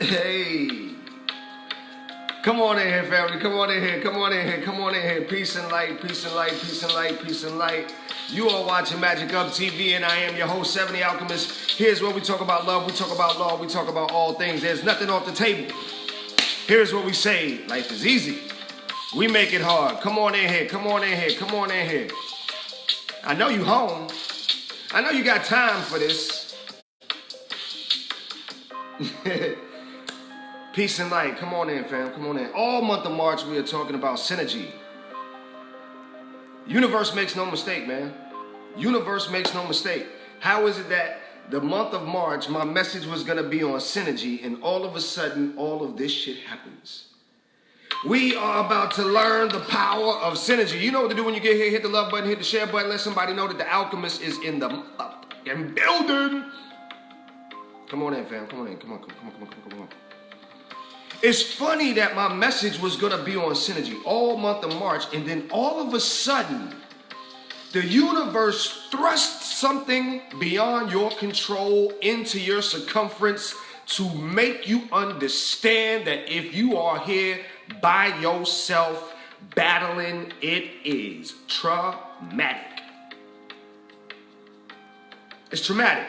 Hey, come on in here, family. Come on in here. Come on in here. Come on in here. Peace and light. Peace and light. Peace and light. Peace and light. You are watching Magic Up TV, and I am your host, 70 Alchemist. Here's where we talk about love. We talk about law. We talk about all things. There's nothing off the table. Here's what we say: life is easy. We make it hard. Come on in here. Come on in here. Come on in here. I know you home. I know you got time for this. Peace and light. Come on in, fam. Come on in. All month of March, we are talking about synergy. Universe makes no mistake, man. Universe makes no mistake. How is it that the month of March, my message was going to be on synergy, and all of a sudden, all of this shit happens? We are about to learn the power of synergy. You know what to do when you get here. Hit the love button, hit the share button. Let somebody know that the Alchemist is in the fucking building. Come on in, fam. Come on in. Come on. It's funny that my message was going to be on synergy all month of March, and then all of a sudden, the universe thrusts something beyond your control into your circumference to make you understand that if you are here by yourself battling, it is traumatic. It's traumatic.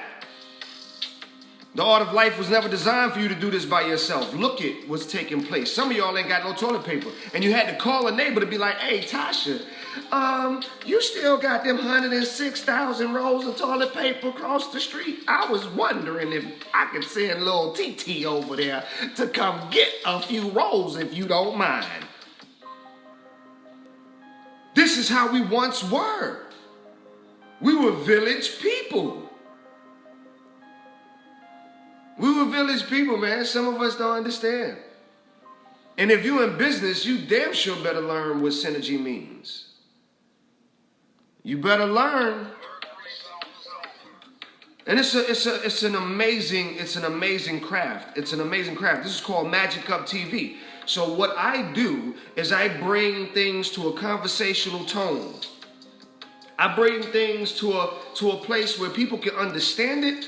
The art of life was never designed for you to do this by yourself. Look at what's taking place. Some of y'all ain't got no toilet paper, and you had to call a neighbor to be like, hey, Tasha, you still got them 106,000 rolls of toilet paper across the street? I was wondering if I could send little TT over there to come get a few rolls if you don't mind. This is how we once were. We were village people. We were village people, man. Some of us don't understand. And if you're in business, you damn sure better learn what synergy means. You better learn. And it's an amazing craft. It's an amazing craft. This is called Magic Up TV. So what I do is I bring things to a conversational tone. I bring things to a place where people can understand it,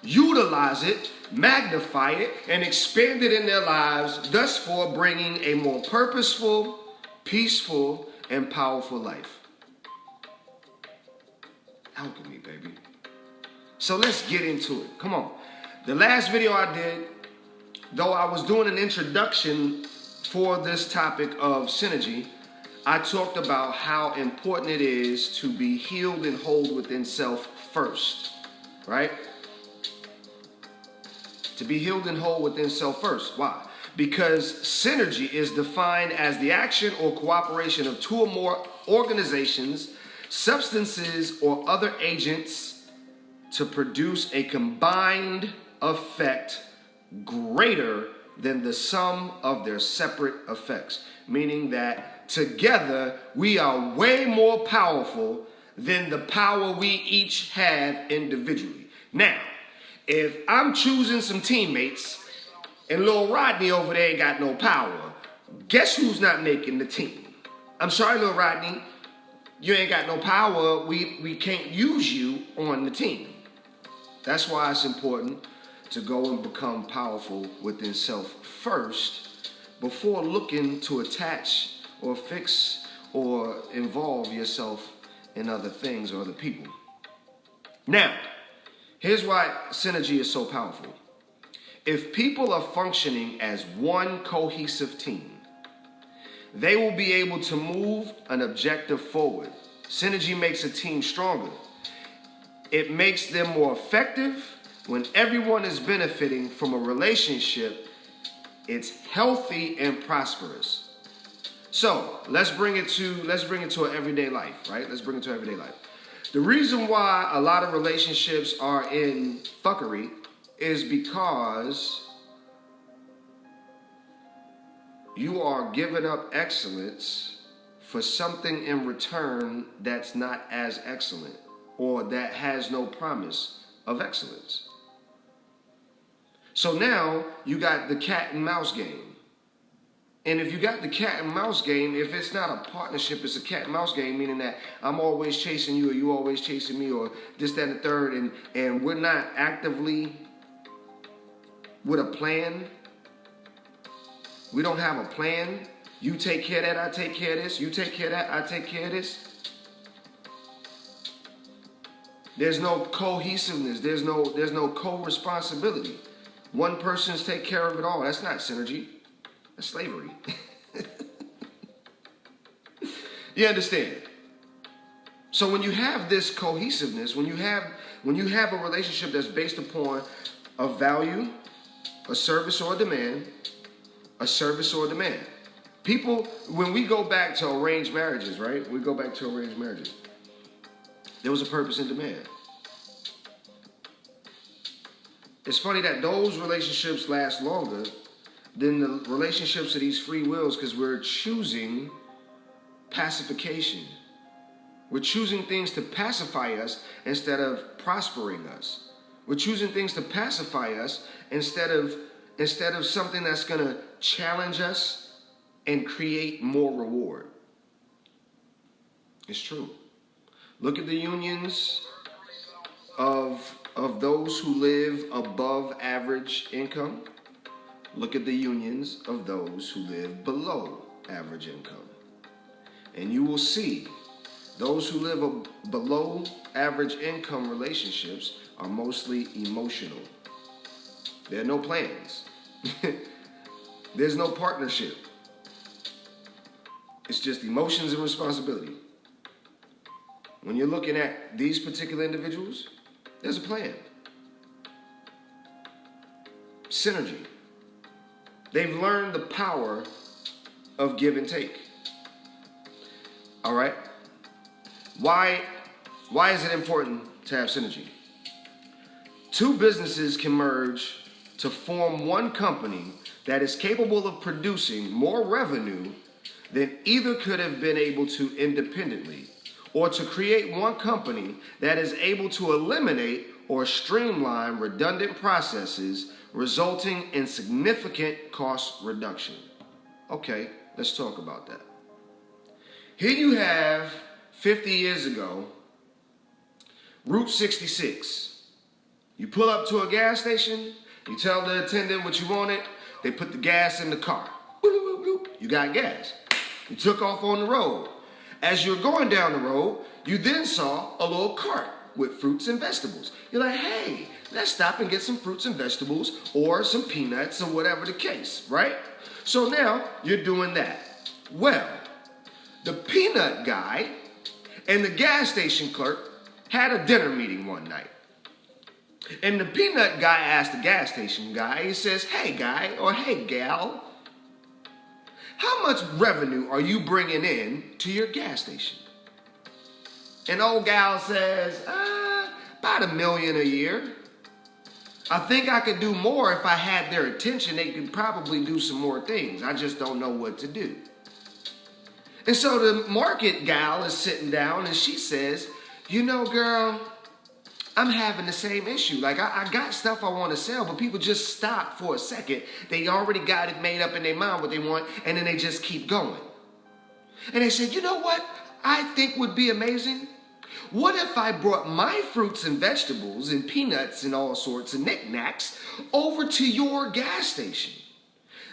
utilize it, magnify it, and expand it in their lives, thus for bringing a more purposeful, peaceful, and powerful life. Alchemy, baby. So let's get into it. Come on. The last video I did, though I was doing an introduction for this topic of synergy, I talked about how important it is to be healed and whole within self first, right? To be healed and whole within self first. Why? Because synergy is defined as the action or cooperation of two or more organizations, substances, or other agents to produce a combined effect greater than the sum of their separate effects. Meaning that together we are way more powerful than the power we each have individually. Now, if I'm choosing some teammates and Lil Rodney over there ain't got no power, guess who's not making the team? I'm sorry, Lil Rodney, you ain't got no power. We can't use you on the team. That's why it's important to go and become powerful within self first before looking to attach or fix or involve yourself in other things or other people. Now, here's why synergy is so powerful. If people are functioning as one cohesive team, they will be able to move an objective forward. Synergy makes a team stronger. It makes them more effective. When everyone is benefiting from a relationship, it's healthy and prosperous. So let's bring it to an everyday life, right? Let's bring it to everyday life. The reason why a lot of relationships are in fuckery is because you are giving up excellence for something in return that's not as excellent or that has no promise of excellence. So now you got the cat and mouse game. And if you got the cat and mouse game, if it's not a partnership, it's a cat and mouse game, meaning that I'm always chasing you or you always chasing me or this, that, and the third, and we're not actively with a plan We don't have a plan. You take care of that, I take care of this. You take care of that, I take care of this. There's no cohesiveness. There's no co-responsibility. One person's take care of it all. That's not synergy. That's slavery. You understand? So when you have this cohesiveness, when you have a relationship that's based upon a value, a service or a demand, People, when we go back to arranged marriages, right? We go back to arranged marriages. There was a purpose and demand. It's funny that those relationships last longer than the relationships of these free wills because we're choosing pacification. We're choosing things to pacify us instead of prospering us. We're choosing things to pacify us instead of something that's going to challenge us and create more reward. It's true. Look at the unions of those who live above average income. Look at the unions of those who live below average income. And you will see those who live below average income relationships are mostly emotional. There are no plans. There's no partnership. It's just emotions and responsibility. When you're looking at these particular individuals, there's a plan. Synergy. They've learned the power of give and take. All right? Why is it important to have synergy? Two businesses can merge to form one company that is capable of producing more revenue than either could have been able to independently, or to create one company that is able to eliminate or streamline redundant processes, resulting in significant cost reduction. Okay, let's talk about that. Here you have 50 years ago, Route 66. You pull up to a gas station, you tell the attendant what you wanted, they put the gas in the car. You got gas. You took off on the road. As you're going down the road, you then saw a little cart with fruits and vegetables. You're like, hey, let's stop and get some fruits and vegetables or some peanuts or whatever the case, right? So now you're doing that. Well, the peanut guy and the gas station clerk had a dinner meeting one night. And the peanut guy asked the gas station guy, he says, hey guy or hey gal, how much revenue are you bringing in to your gas station? And old gal says, about $1 million a year. I think I could do more if I had their attention. They could probably do some more things. I just don't know what to do. And so the market gal is sitting down and she says, you know, girl, I'm having the same issue. Like, I got stuff I want to sell, but people just stop for a second. They already got it made up in their mind what they want, and then they just keep going. And they said, you know what I think would be amazing? What if I brought my fruits and vegetables and peanuts and all sorts of knickknacks over to your gas station?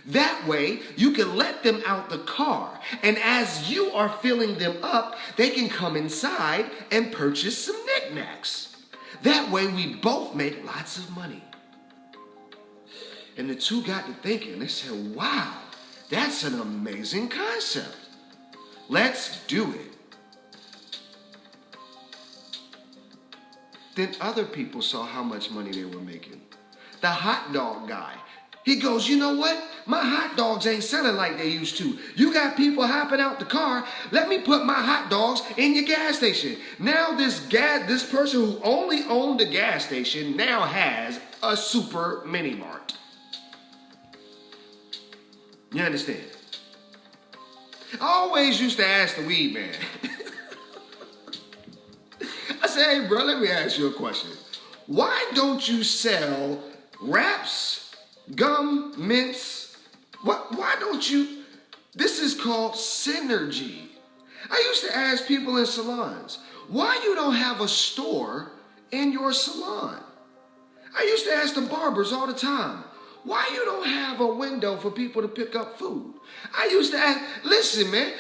That way, you can let them out the car, and as you are filling them up, they can come inside and purchase some knickknacks. That way we both make lots of money. And the two got to thinking. They said, wow, that's an amazing concept. Let's do it. Then other people saw how much money they were making. The hot dog guy, he goes, you know what? My hot dogs ain't selling like they used to. You got people hopping out the car. Let me put my hot dogs in your gas station. Now this person who only owned a gas station now has a super mini mart. You understand? I always used to ask the weed man. I said, hey bro, let me ask you a question. Why don't you sell wraps, gum, mints? Why don't you? This is called synergy. I used to ask people in salons, why you don't have a store in your salon? I used to ask the barbers all the time, why you don't have a window for people to pick up food? I used to ask, listen, man,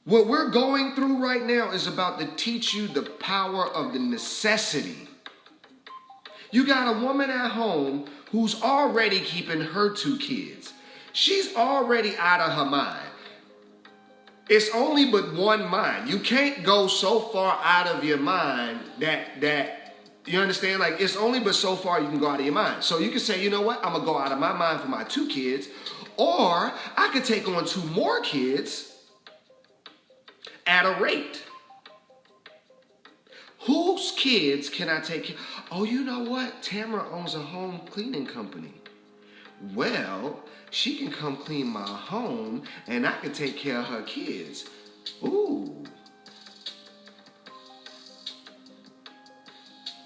what we're going through right now is about to teach you the power of the necessity. You got a woman at home who's already keeping her 2 kids. She's already out of her mind. It's only but one mind. You can't go so far out of your mind that you understand? Like, it's only but so far you can go out of your mind. So you can say, you know what? I'm going to go out of my mind for my 2 kids. Or I could take on 2 more kids at a rate. Whose kids can I take care of? Oh, you know what? Tamara owns a home cleaning company. Well, she can come clean my home and I can take care of her kids. Ooh.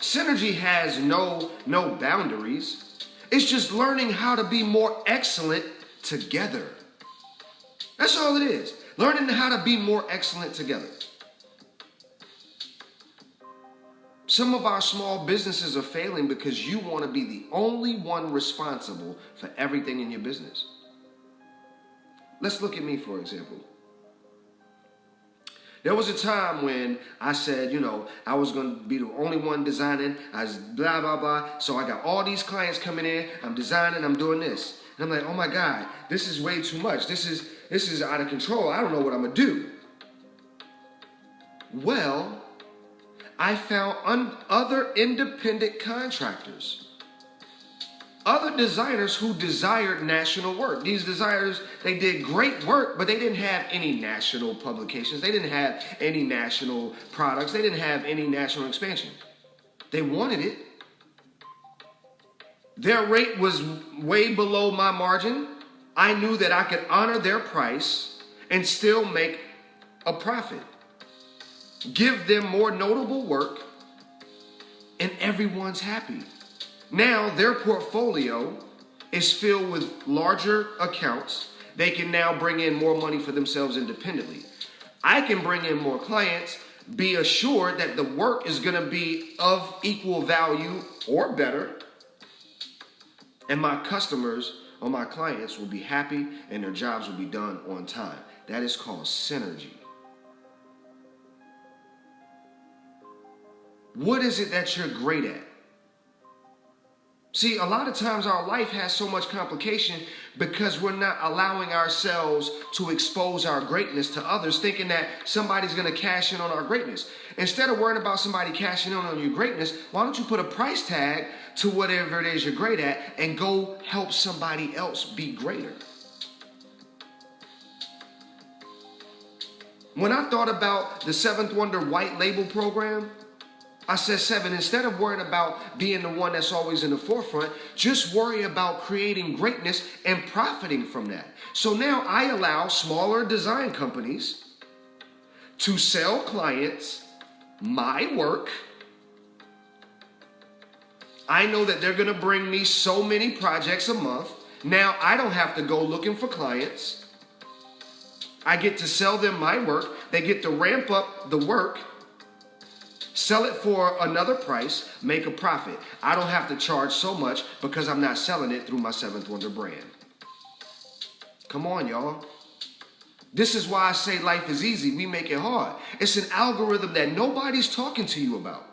Synergy has no boundaries. It's just learning how to be more excellent together. That's all it is. Learning how to be more excellent together. Some of our small businesses are failing because you want to be the only one responsible for everything in your business. Let's look at me, for example. There was a time when I said, I was going to be the only one designing. I was blah, blah, blah. So I got all these clients coming in. I'm designing. I'm doing this. And I'm like, oh my God, this is way too much. This is out of control. I don't know what I'm going to do. Well, I found other independent contractors, other designers who desired national work. These designers, they did great work, but they didn't have any national publications. They didn't have any national products. They didn't have any national expansion. They wanted it. Their rate was way below my margin. I knew that I could honor their price and still make a profit. Give them more notable work, and everyone's happy. Now their portfolio is filled with larger accounts. They can now bring in more money for themselves independently. I can bring in more clients, be assured that the work is going to be of equal value or better, and my customers or my clients will be happy and their jobs will be done on time. That is called synergy. What is it that you're great at? See, a lot of times our life has so much complication because we're not allowing ourselves to expose our greatness to others, thinking that somebody's going to cash in on our greatness. Instead of worrying about somebody cashing in on your greatness, why don't you put a price tag to whatever it is you're great at and go help somebody else be greater? When I thought about the Seventh Wonder White Label program, I said, 7, instead of worrying about being the one that's always in the forefront, just worry about creating greatness and profiting from that. So now I allow smaller design companies to sell clients my work. I know that they're going to bring me so many projects a month. Now I don't have to go looking for clients. I get to sell them my work. They get to ramp up the work, sell it for another price, make a profit. I don't have to charge so much because I'm not selling it through my Seventh Wonder brand. Come on, y'all. This is why I say life is easy. We make it hard. It's an algorithm that nobody's talking to you about.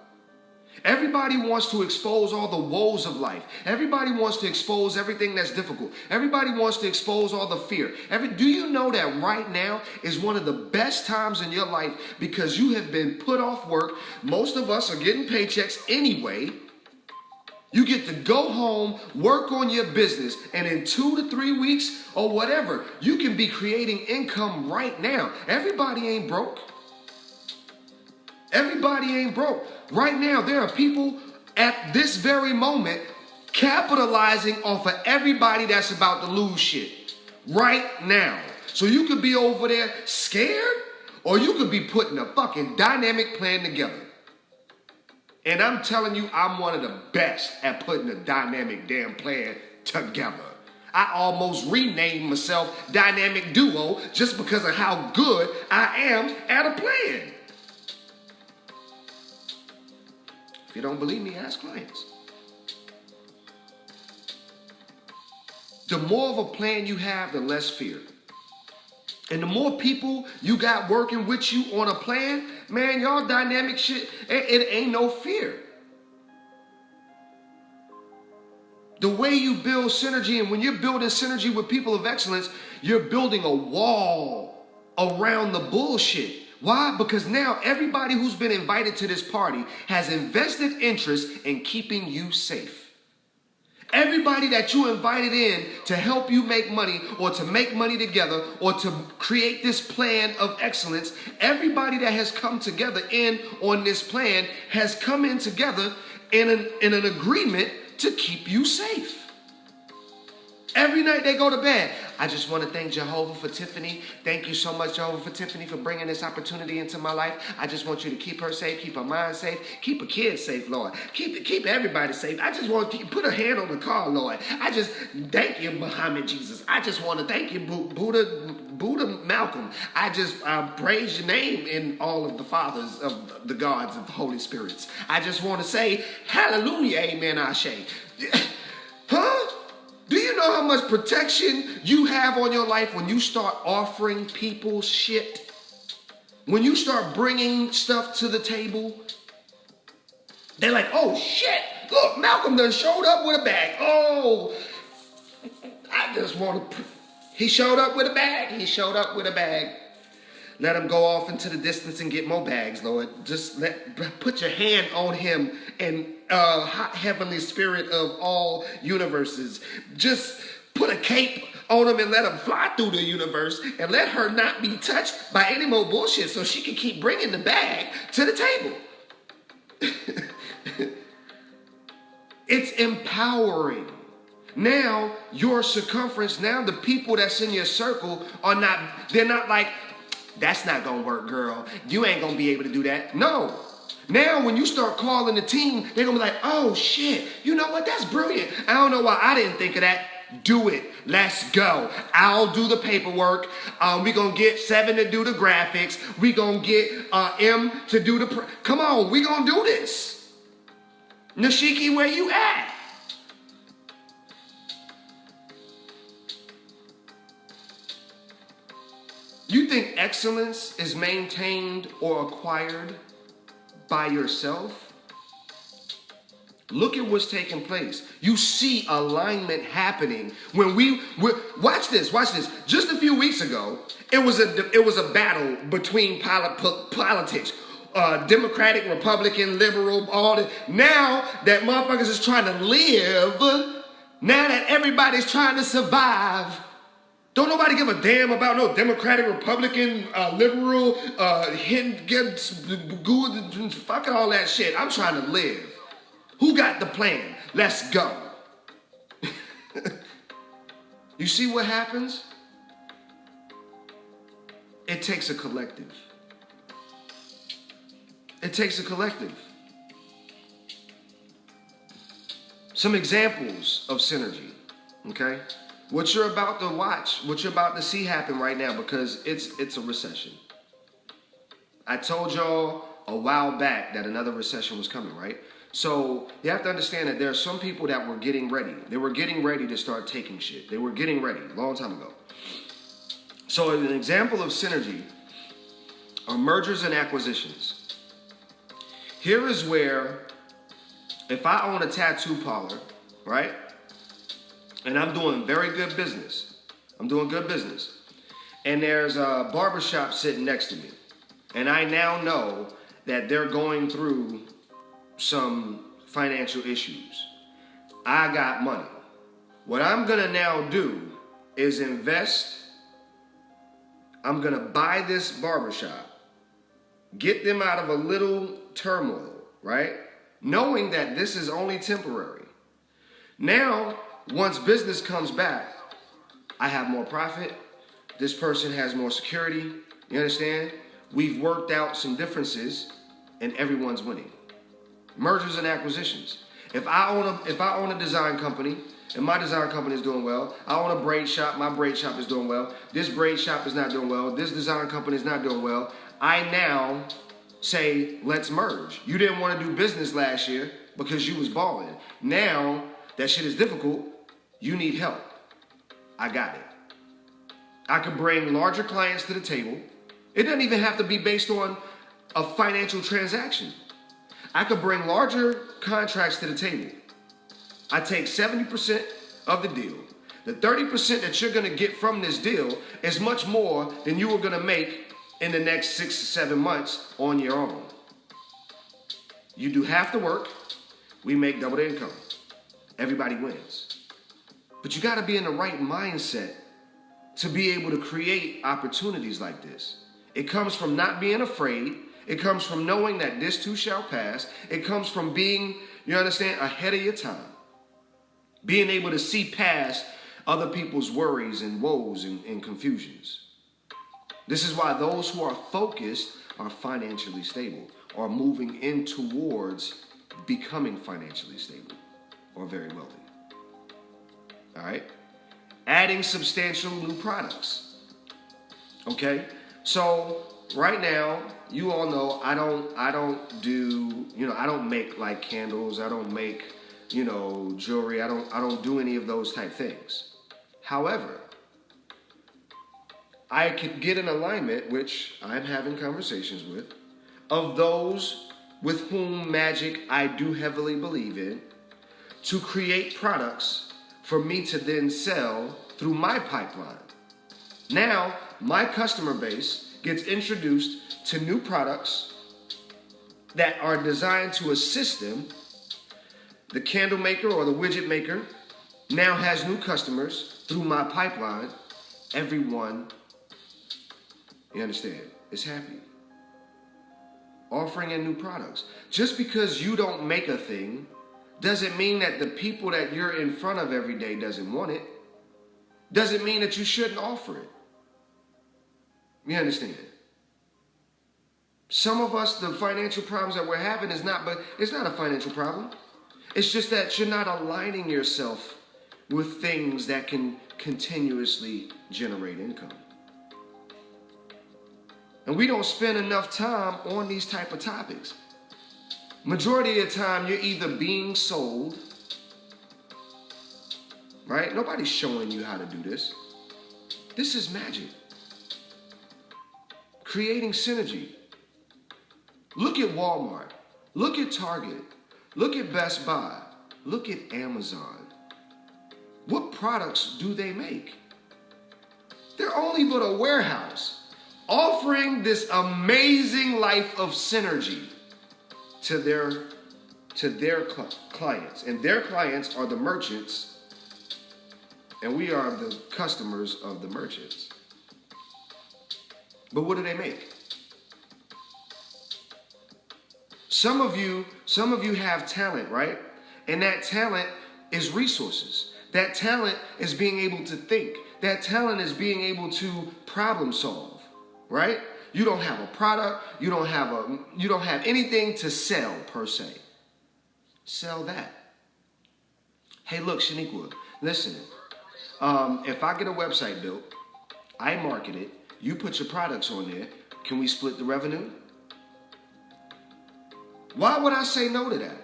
Everybody wants to expose all the woes of life. Everybody wants to expose everything that's difficult. Everybody wants to expose all the fear. Do you know that right now is one of the best times in your life because you have been put off work? Most of us are getting paychecks anyway. You get to go home, work on your business, and in 2 to 3 weeks or whatever, you can be creating income right now. Everybody ain't broke. Everybody ain't broke. Right now, there are people at this very moment capitalizing off of everybody that's about to lose shit. Right now. So you could be over there scared, or you could be putting a fucking dynamic plan together. And I'm telling you, I'm one of the best at putting a dynamic damn plan together. I almost renamed myself Dynamic Duo just because of how good I am at a plan. If you don't believe me, ask clients. The more of a plan you have, the less fear. And the more people you got working with you on a plan, man, y'all dynamic shit, it ain't no fear. The way you build synergy, and when you're building synergy with people of excellence, you're building a wall around the bullshit. Why? Because now everybody who's been invited to this party has invested interest in keeping you safe. Everybody that you invited in to help you make money or to make money together or to create this plan of excellence, everybody that has come together in on this plan has come in together in an agreement to keep you safe. Every night they go to bed. I just want to thank Jehovah for Tiffany. Thank you so much, Jehovah, for Tiffany, for bringing this opportunity into my life. I just want you to keep her safe, keep her mind safe, keep her kids safe, Lord. Keep everybody safe. I just want to put a hand on the car, Lord. I just thank you, Muhammad Jesus. I just want to thank you, Buddha Malcolm. I just praise your name in all of the fathers of the gods of the Holy Spirits. I just want to say, hallelujah, amen, Ashe. Huh? Do you know how much protection you have on your life when you start offering people shit? When you start bringing stuff to the table? They're like, oh shit, look, Malcolm done showed up with a bag. Oh, I just want to, he showed up with a bag. He showed up with a bag. Let him go off into the distance and get more bags, Lord. Just put your hand on him and heavenly spirit of all universes. Just put a cape on him and let him fly through the universe and let her not be touched by any more bullshit so she can keep bringing the bag to the table. It's empowering. Now, your circumference, now the people that's in your circle are not, they're not like, that's not gonna work, girl. You ain't gonna be able to do that. No. Now, when you start calling the team, they're gonna be like, oh shit, you know what? That's brilliant. I don't know why I didn't think of that. Do it. Let's go. I'll do the paperwork. We're gonna get 7 to do the graphics. We're gonna get M to do the. Come on, we're gonna do this. Nashiki, where you at? You think excellence is maintained or acquired by yourself? Look at what's taking place. You see alignment happening when watch this. Just a few weeks ago, it was a battle between politics. Democratic, Republican, liberal, all that. Now that motherfuckers is trying to live, now that everybody's trying to survive, don't nobody give a damn about no Democratic, Republican, liberal, fucking all that shit. I'm trying to live. Who got the plan? Let's go. You see what happens? It takes a collective. It takes a collective. Some examples of synergy, okay? What you're about to watch, what you're about to see happen right now, because it's a recession. I told y'all a while back that another recession was coming, right? So you have to understand that there are some people that were getting ready. They were getting ready to start taking shit. They were getting ready a long time ago. So an example of synergy are mergers and acquisitions. Here is where, if I own a tattoo parlor, right? And I'm doing very good business. I'm doing good business. And there's a barbershop sitting next to me. And I now know that they're going through some financial issues. I got money. What I'm gonna now do is invest. I'm gonna buy this barbershop, get them out of a little turmoil, right? Knowing that this is only temporary. Now, once business comes back, I have more profit. This person has more security. You understand? We've worked out some differences and everyone's winning. Mergers and acquisitions. If I own a design company and my design company is doing well, I own a braid shop, my braid shop is doing well, this braid shop is not doing well, this design company is not doing well, I now say, let's merge. You didn't want to do business last year because you was balling. Now that shit is difficult, you need help. I got it. I could bring larger clients to the table. It doesn't even have to be based on a financial transaction. I could bring larger contracts to the table. I take 70% of the deal. The 30% that you're going to get from this deal is much more than you were going to make in the next 6 to 7 months on your own. You do half the work, we make double the income. Everybody wins. But you got to be in the right mindset to be able to create opportunities like this. It comes from not being afraid. It comes from knowing that this too shall pass. It comes from being, you understand, ahead of your time. Being able to see past other people's worries and woes and confusions. This is why those who are focused are financially stable, are moving in towards becoming financially stable or very wealthy. All right? Adding substantial new products. Okay? So right now, you all know I don't do, I don't make like candles, I don't make, jewelry, I don't do any of those type things. However, I could get an alignment, which I'm having conversations with, of those with whom magic I do heavily believe in, to create products for me to then sell through my pipeline. Now, my customer base gets introduced to new products that are designed to assist them. The candle maker or the widget maker now has new customers through my pipeline. Everyone, you understand, is happy. Offering in new products. Just because you don't make a thing doesn't mean that the people that you're in front of every day doesn't want it. Doesn't mean that you shouldn't offer it. You understand? Some of us, the financial problems that we're having it's not a financial problem. It's just that you're not aligning yourself with things that can continuously generate income. And we don't spend enough time on these type of topics. Majority of the time, you're either being sold, right? Nobody's showing you how to do this. This is magic. Creating synergy. Look at Walmart. Look at Target. Look at Best Buy. Look at Amazon. What products do they make? They're only but a warehouse offering this amazing life of synergy to their clients. And their clients are the merchants, and we are the customers of the merchants. But what do they make? Some of you have talent, right? And that talent is resources. That talent is being able to think. That talent is being able to problem solve, right? You don't have a product, you don't have anything to sell per se. Sell that. Hey, look, Shaniqua, listen. If I get a website built, I market it, you put your products on there, can we split the revenue? Why would I say no to that?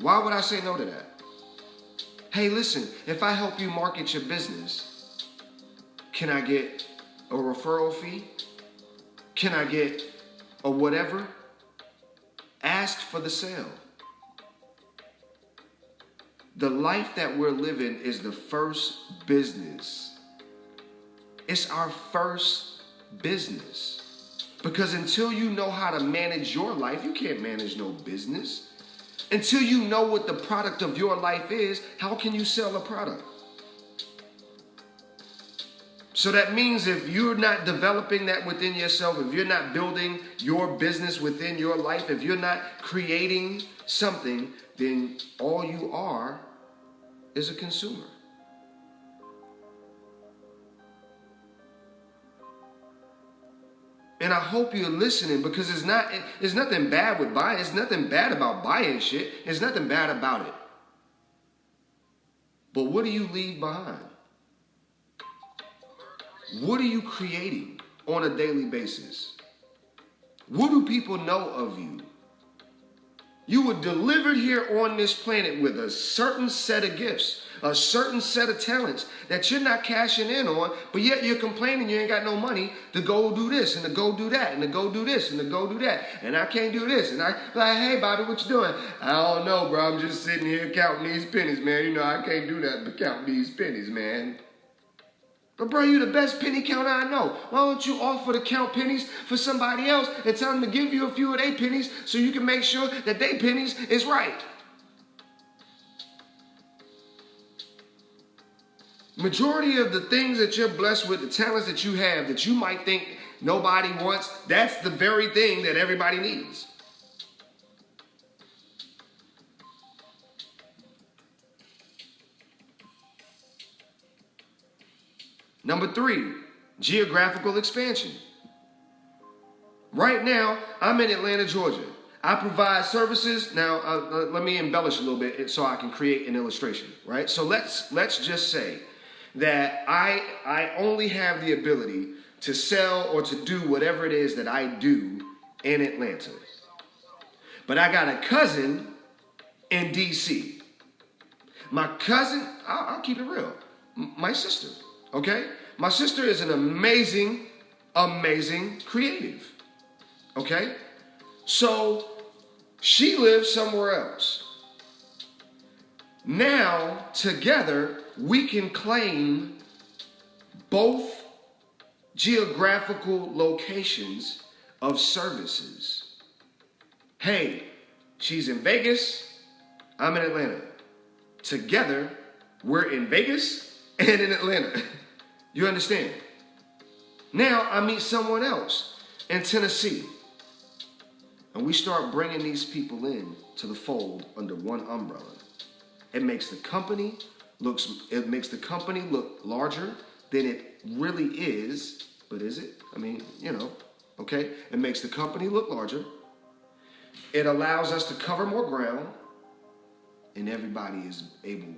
Why would I say no to that? Hey, listen, if I help you market your business, can I get a referral fee? Can I get a whatever? Ask for the sale. The life that we're living is the first business. It's our first business. Because until you know how to manage your life, you can't manage no business. Until you know what the product of your life is, how can you sell a product? So that means if you're not developing that within yourself, if you're not building your business within your life, if you're not creating something, then all you are is a consumer. And I hope you're listening, because there's nothing bad with buying. There's nothing bad about buying shit. There's nothing bad about it. But what do you leave behind? What are you creating on a daily basis? What do people know of you? You were delivered here on this planet with a certain set of gifts, a certain set of talents that you're not cashing in on, but yet you're complaining you ain't got no money to go do this and to go do that and to go do this and to go do that. And I can't do this. And I like, hey, Bobby, what you doing? I don't know, bro. I'm just sitting here counting these pennies, man. You know, I can't do that but count these pennies, man. But bro, you're the best penny counter I know. Why don't you offer to count pennies for somebody else and tell them to give you a few of their pennies so you can make sure that their pennies is right? Majority of the things that you're blessed with, the talents that you have that you might think nobody wants, that's the very thing that everybody needs. Number 3, geographical expansion. Right now, I'm in Atlanta, Georgia. I provide services. Now, let me embellish a little bit so I can create an illustration, right? So let's just say that I only have the ability to sell or to do whatever it is that I do in Atlanta. But I got a cousin in D.C. My cousin, I'll keep it real, my sister. Okay? My sister is an amazing, amazing creative. Okay? So she lives somewhere else. Now, together, we can claim both geographical locations of services. Hey, she's in Vegas, I'm in Atlanta. Together, we're in Vegas and in Atlanta. You understand? Now I meet someone else in Tennessee. And we start bringing these people in to the fold under one umbrella. It makes the company look larger than it really is. But is it? I mean, you know, okay? It makes the company look larger. It allows us to cover more ground. And everybody is able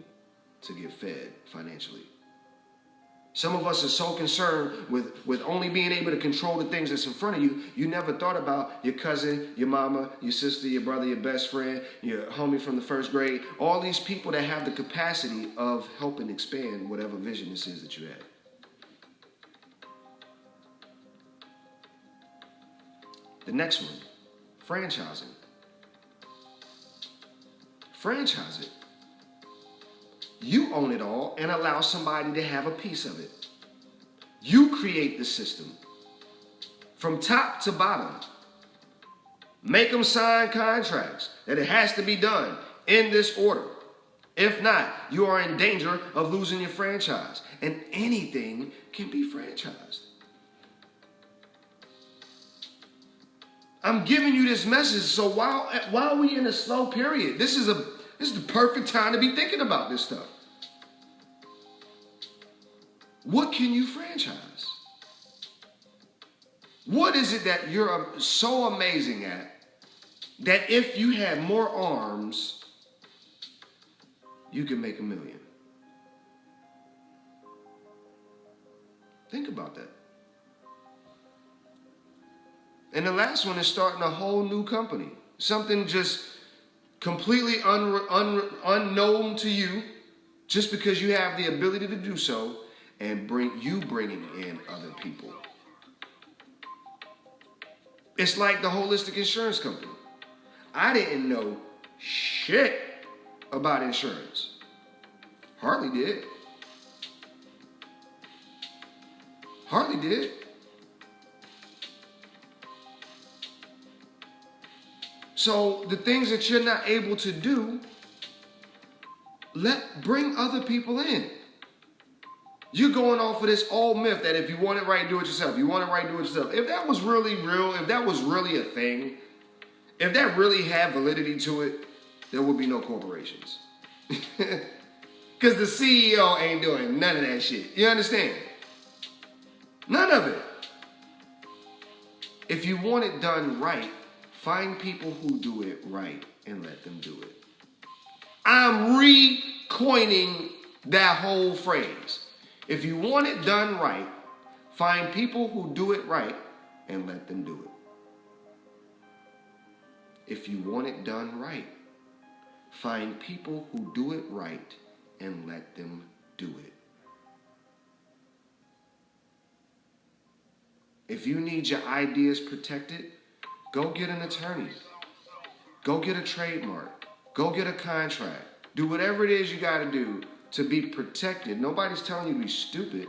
to get fed financially. Some of us are so concerned with only being able to control the things that's in front of you, you never thought about your cousin, your mama, your sister, your brother, your best friend, your homie from the first grade, all these people that have the capacity of helping expand whatever vision this is that you have. The next one, franchising. Franchise it. You own it all and allow somebody to have a piece of it. You create the system from top to bottom. Make them sign contracts that it has to be done in this order. If not, you are in danger of losing your franchise. And anything can be franchised. I'm giving you this message so while we in a slow period, this is the perfect time to be thinking about this stuff. What can you franchise? What is it that you're so amazing at that if you had more arms, you could make $1 million? Think about that. And the last one is starting a whole new company. Something just completely unknown to you, just because you have the ability to do so, and bringing in other people. It's like the holistic insurance company. I didn't know shit about insurance. Hardly did. Hardly did. So the things that you're not able to do, bring other people in. You're going off of this old myth that if you want it right, do it yourself. You want it right, do it yourself. If that was really real, if that was really a thing, if that really had validity to it, there would be no corporations. Because the CEO ain't doing none of that shit. You understand? None of it. If you want it done right, find people who do it right and let them do it. I'm recoining that whole phrase. If you want it done right, find people who do it right and let them do it. if you want it done right. Find people who do it right and let them do it. If you need your ideas protected, go get an attorney. Go get a trademark. Go get a contract. Do whatever it is you got to do to be protected. Nobody's telling you to be stupid.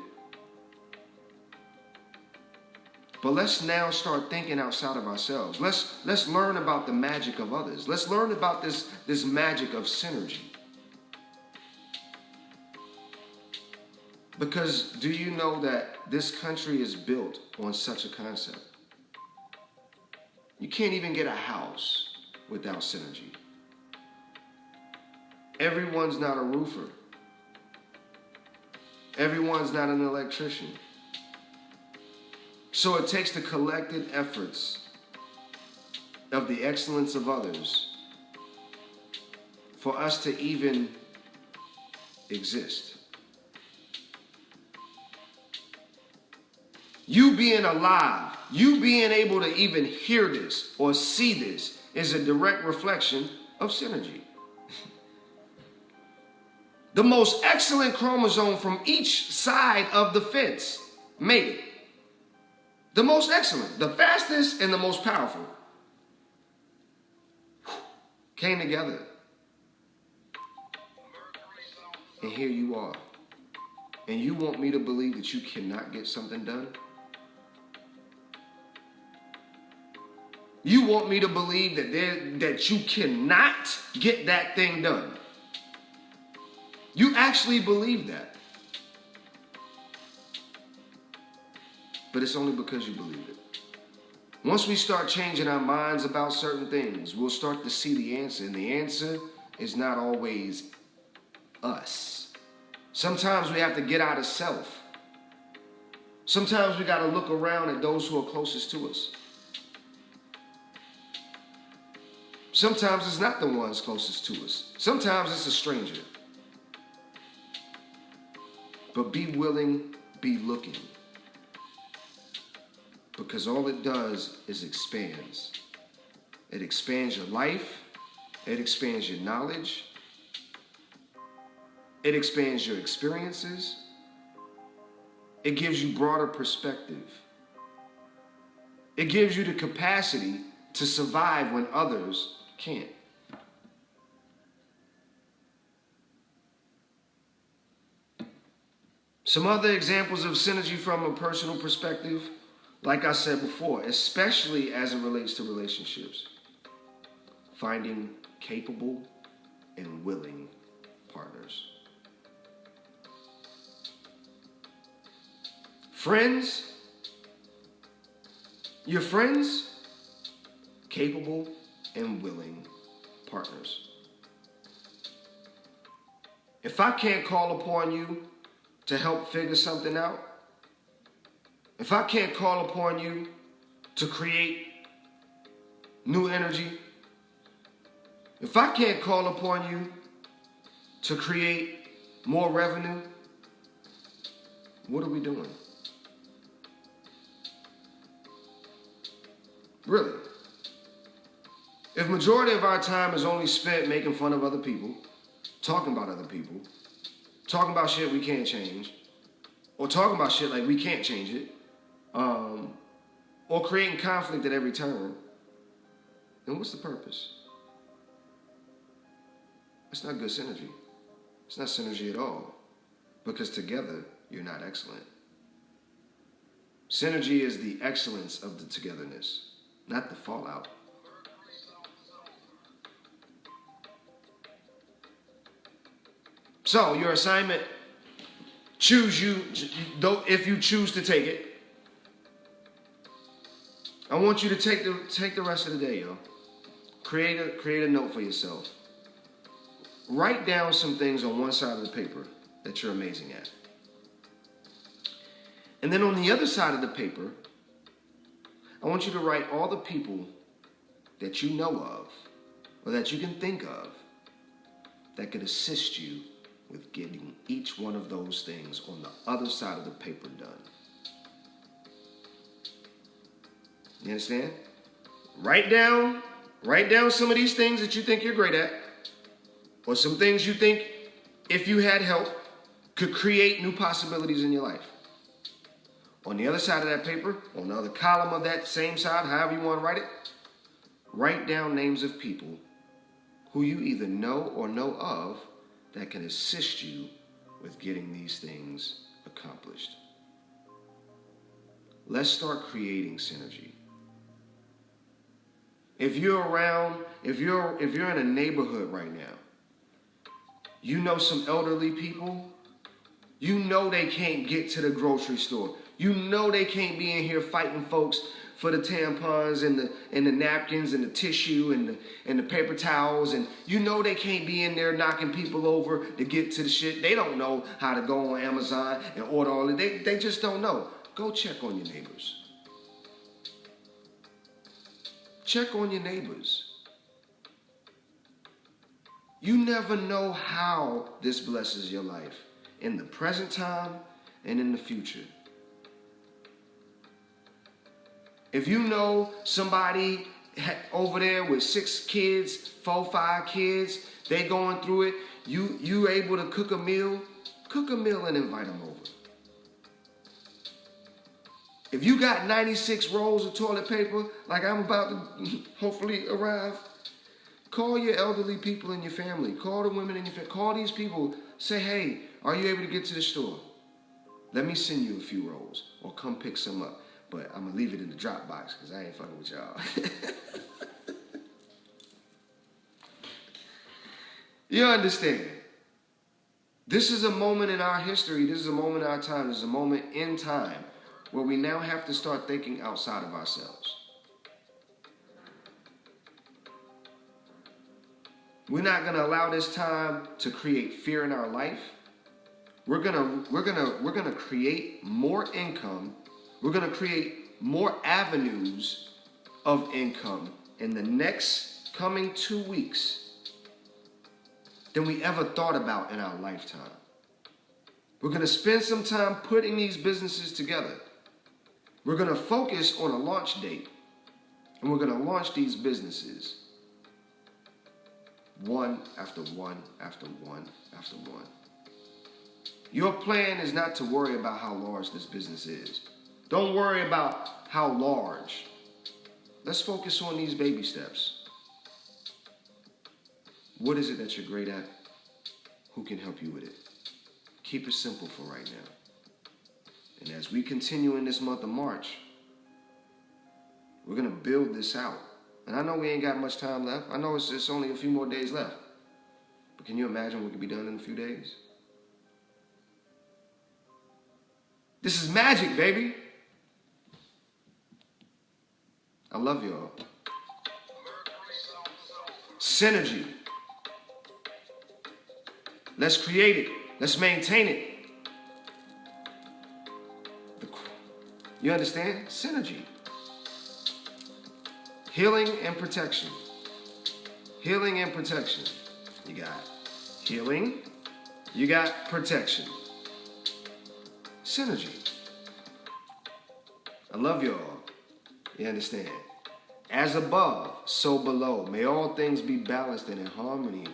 But let's now start thinking outside of ourselves. Let's learn about the magic of others. Let's learn about this magic of synergy. Because do you know that this country is built on such a concept? You can't even get a house without synergy. Everyone's not a roofer. Everyone's not an electrician. So it takes the collected efforts of the excellence of others for us to even exist. You being alive, you being able to even hear this or see this is a direct reflection of synergy. The most excellent chromosome from each side of the fence made it. The most excellent, the fastest, and the most powerful came together. And here you are. And you want me to believe that you cannot get something done? You want me to believe that you cannot get that thing done? You actually believe that. But it's only because you believe it. Once we start changing our minds about certain things, we'll start to see the answer. And the answer is not always us. Sometimes we have to get out of self. Sometimes we got to look around at those who are closest to us. Sometimes it's not the ones closest to us. Sometimes it's a stranger. But be willing, be looking. Because all it does is expands. It expands your life. It expands your knowledge. It expands your experiences. It gives you broader perspective. It gives you the capacity to survive when others can't. Some other examples of synergy from a personal perspective, like I said before, especially as it relates to relationships. Finding capable and willing partners. Friends, your friends, capable and willing partners. If I can't call upon you to help figure something out, if I can't call upon you to create new energy, if I can't call upon you to create more revenue, what are we doing? Really? If majority of our time is only spent making fun of other people, talking about other people, talking about shit we can't change, or talking about shit like we can't change it, or creating conflict at every turn, then what's the purpose? It's not good synergy. It's not synergy at all. Because together, you're not excellent. Synergy is the excellence of the togetherness, not the fallout. So, your assignment, if you choose to take it, I want you to take the rest of the day, yo. Create a note for yourself. Write down some things on one side of the paper that you're amazing at. And then on the other side of the paper, I want you to write all the people that you know of or that you can think of that could assist you with getting each one of those things on the other side of the paper done. You understand? Write down Write down some of these things that you think you're great at, or some things you think, if you had help, could create new possibilities in your life. On the other side of that paper, on the other column of that same side, however you want to write it, write down names of people who you either know or know of that can assist you with getting these things accomplished. Let's start creating synergy. If you're around, if you're in a neighborhood right now, you know some elderly people, you know they can't get to the grocery store. You know they can't be in here fighting folks for the tampons and the napkins and the tissue and the paper towels, and you know they can't be in there knocking people over to get to the shit. They don't know how to go on Amazon and order all of it. They just don't know. Go check on your neighbors. Check on your neighbors. You never know how this blesses your life in the present time and in the future. If you know somebody over there with 6 kids, 4, 5 kids, they going through it, you able to cook a meal and invite them over. If you got 96 rolls of toilet paper, like I'm about to hopefully arrive, call your elderly people in your family. Call the women in your family. Call these people. Say, hey, are you able to get to the store? Let me send you a few rolls, or come pick some up. But I'm going to leave it in the drop box because I ain't fucking with y'all. You understand? This is a moment in our history. This is a moment in our time. This is a moment in time where we now have to start thinking outside of ourselves. We're not going to allow this time to create fear in our life. We're going to create more income. We're going to create more avenues of income in the next coming 2 weeks than we ever thought about in our lifetime. We're going to spend some time putting these businesses together. We're going to focus on a launch date, and we're going to launch these businesses one after one after one after one. Your plan is not to worry about how large this business is. Don't worry about how large. Let's focus on these baby steps. What is it that you're great at? Who can help you with it? Keep it simple for right now. And as we continue in this month of March, we're going to build this out. And I know we ain't got much time left. I know it's only a few more days left. But can you imagine what could be done in a few days? This is magic, baby. I love y'all. Synergy. Let's create it. Let's maintain it. You understand? Synergy. Healing and protection. Healing and protection. You got healing. You got protection. Synergy. I love y'all. You understand? As above, so below. May all things be balanced and in harmony.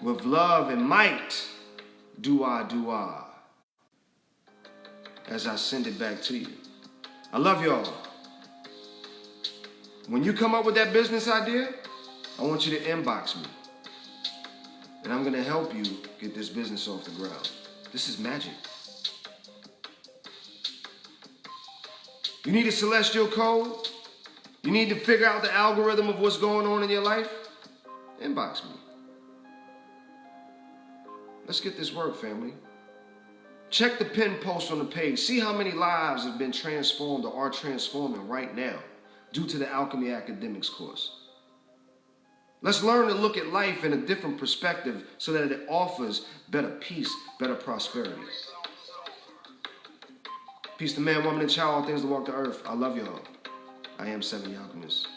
With love and might, do I. As I send it back to you. I love y'all. When you come up with that business idea, I want you to inbox me. And I'm going to help you get this business off the ground. This is magic. You need a celestial code? You need to figure out the algorithm of what's going on in your life? Inbox me. Let's get this work, family. Check the pin post on the page. See how many lives have been transformed or are transforming right now due to the Alchemy Academics course. Let's learn to look at life in a different perspective so that it offers better peace, better prosperity. Peace to man, woman, and child, all things that walk the earth. I love y'all. I am 7 Alchemist.